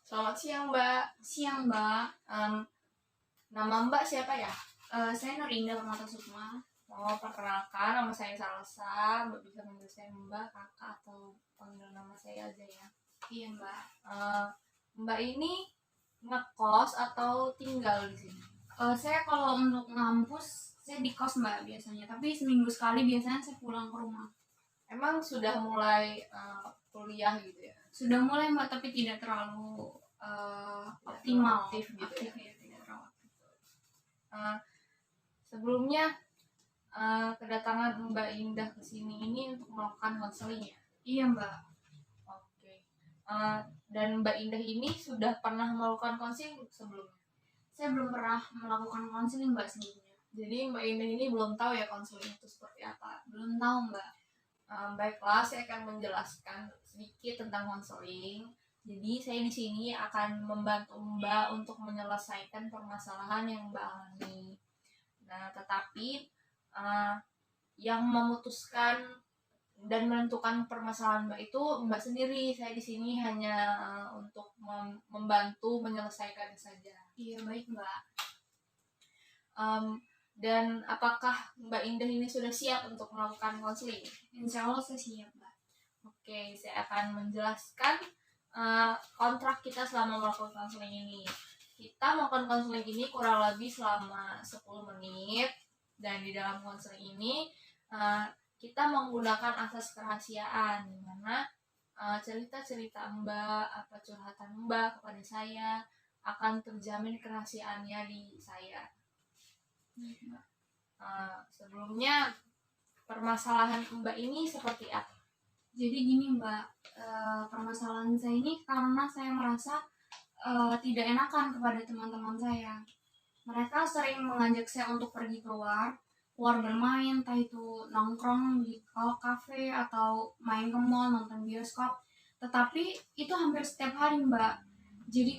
Selamat siang, Mbak. Siang, Mbak. Nama Mbak siapa ya? Saya Nurinda Permata Sukma. Perkenalkan, nama saya Salsa. Mbak bisa manggil saya Mbak, Kakak, atau panggil nama saya aja ya. Iya, Mbak. Mbak ini ngekos atau tinggal di sini? Saya kalau untuk ngampus, saya di kos, Mbak, biasanya. Tapi seminggu sekali biasanya saya pulang ke rumah. Emang sudah mulai kuliah gitu ya? Sudah mulai, Mbak, tapi tidak terlalu optimal. Aktif gitu ya? Ya, tidak terlalu aktif. Sebelumnya, kedatangan Mbak Indah ke sini ini untuk melakukan konseling ya? Iya, Mbak. Oke. Dan Mbak Indah ini sudah pernah melakukan konseling sebelumnya? Saya belum pernah melakukan konseling, Mbak, sebelumnya. Jadi Mbak Indah ini belum tahu ya konseling itu seperti apa? Belum tahu, Mbak. Baiklah, saya akan menjelaskan sedikit tentang konseling. Jadi saya di sini akan membantu Mbak untuk menyelesaikan permasalahan yang Mbak alami. Nah, tetapi yang memutuskan dan menentukan permasalahan Mbak itu Mbak sendiri. Saya di sini hanya untuk membantu menyelesaikan saja. Iya, baik, Mbak. Dan apakah Mbak Indah ini sudah siap untuk melakukan konseling? Insya Allah saya siap, Mbak. Oke, saya akan menjelaskan kontrak kita selama melakukan konseling ini. Kita melakukan konseling ini kurang lebih selama 10 menit. Dan di dalam konseling ini kita menggunakan asas kerahasiaan, di mana cerita-cerita Mbak, apa curhatan Mbak kepada saya akan terjamin kerahasiaannya di saya. Sebelumnya permasalahan Mbak ini seperti apa? Jadi gini, Mbak, permasalahan saya ini karena saya merasa tidak enakan kepada teman-teman saya. Mereka sering mengajak saya untuk pergi keluar bermain, entah itu nongkrong di kafe atau main ke mall, nonton bioskop. Tetapi itu hampir setiap hari, Mbak. Jadi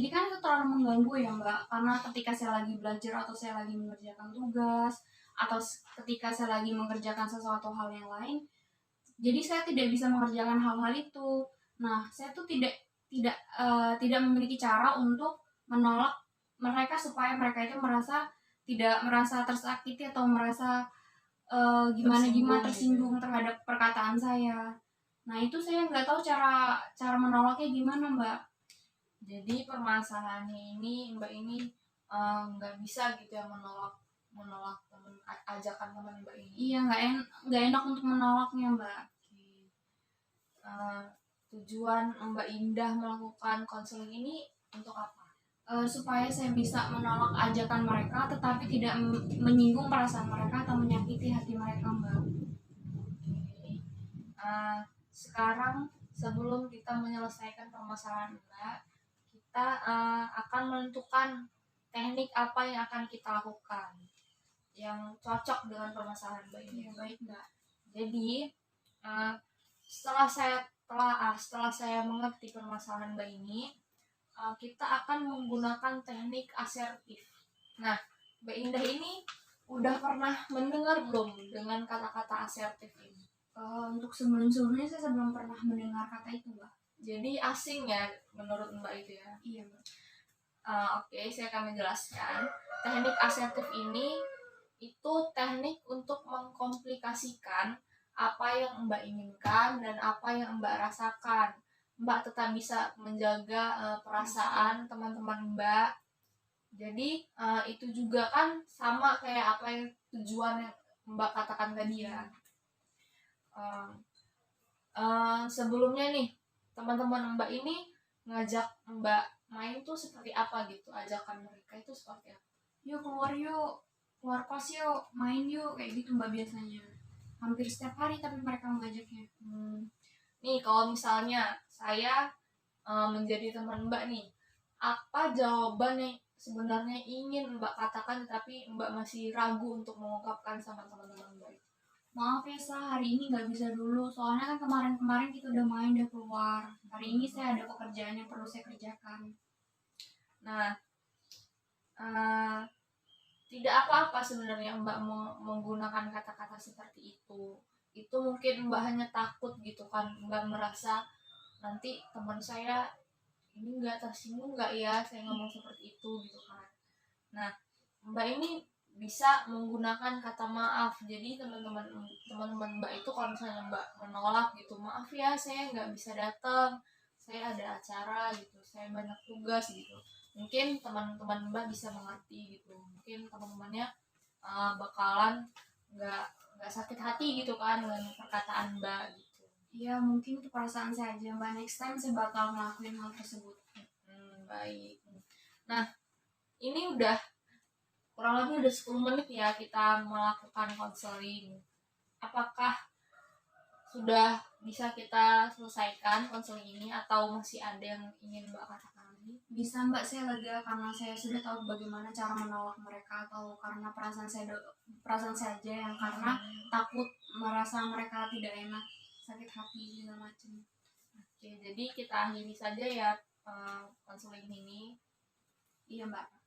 kan itu terlalu mengganggu ya, Mbak, karena ketika saya lagi belajar atau saya lagi mengerjakan tugas atau ketika saya lagi mengerjakan sesuatu hal yang lain, jadi saya tidak bisa mengerjakan hal-hal itu. Nah, saya tuh tidak memiliki cara untuk menolak mereka supaya mereka itu tidak merasa tersakiti atau merasa gimana tersinggung terhadap perkataan saya. Nah, itu saya nggak tahu cara menolaknya gimana, Mbak. Jadi permasalahannya ini Mbak ini nggak bisa gitu ya menolak ajakan teman Mbak ini. Iya, nggak enak untuk menolaknya, Mbak. Tujuan Mbak Indah melakukan konseling ini untuk apa? Supaya saya bisa menolak ajakan mereka tetapi tidak menyinggung perasaan mereka atau menyakiti hati mereka, Mbak. Sekarang sebelum kita menyelesaikan permasalahan Mbak, kita akan menentukan teknik apa yang akan kita lakukan yang cocok dengan permasalahan Mbak ini. Ya, baik, Mbak. Jadi setelah saya mengerti permasalahan Mbak ini, kita akan menggunakan teknik asertif. Nah, Mbak Indah ini udah pernah mendengar belum dengan kata-kata asertif ini? Untuk sebelumnya saya belum pernah mendengar kata itu, Mbak. Jadi asing ya menurut Mbak itu ya? Iya, Mbak. Oke, saya akan menjelaskan. Teknik asertif ini itu teknik untuk mengkomplikasikan apa yang Mbak inginkan dan apa yang Mbak rasakan. Mbak tetap bisa menjaga perasaan teman-teman Mbak. Jadi itu juga kan sama kayak apa yang tujuan yang Mbak katakan tadi ya. Sebelumnya nih, teman-teman Mbak ini ngajak Mbak main tuh seperti apa gitu? Ajakan mereka itu seperti apa? Yuk keluar kos yuk, main yuk, kayak gitu, Mbak, biasanya. Hampir setiap hari tapi mereka mengajaknya. Nih kalau misalnya saya menjadi teman Mbak nih, apa jawaban yang sebenarnya ingin Mbak katakan tapi Mbak masih ragu untuk mengungkapkan sama teman-teman Mbak? Maaf ya, hari ini nggak bisa dulu, soalnya kan kemarin kita udah main, udah keluar. Hari ini saya ada pekerjaan yang perlu saya kerjakan. Nah, tidak apa-apa sebenarnya Mbak menggunakan kata-kata seperti itu. Itu mungkin Mbak hanya takut gitu kan, Mbak merasa nanti teman saya ini nggak tersinggung nggak ya saya ngomong seperti itu gitu kan. Nah, Mbak ini bisa menggunakan kata maaf. Jadi teman-teman Mbak itu kalau misalnya Mbak menolak gitu, maaf ya saya nggak bisa datang, saya ada acara gitu, saya banyak tugas gitu. Mungkin teman-teman Mbak bisa mengerti gitu. Mungkin teman-temannya bakalan nggak nggak sakit hati gitu kan dengan perkataan Mbak gitu. Iya, mungkin itu perasaan saya aja Mbak. Next time saya bakal ngelakuin hal tersebut. Baik. Nah, ini udah kurang lebih udah 10 menit ya kita melakukan konseling. Apakah sudah bisa kita selesaikan konseling ini atau masih ada yang ingin Mbak katakan lagi? Bisa Mbak, saya lega karena saya sudah tahu bagaimana cara menolak mereka, atau karena perasaan saya aja yang karena takut merasa mereka tidak enak, sakit hati segala macam. Oke, jadi kita akhiri saja ya konseling ini. Iya Mbak.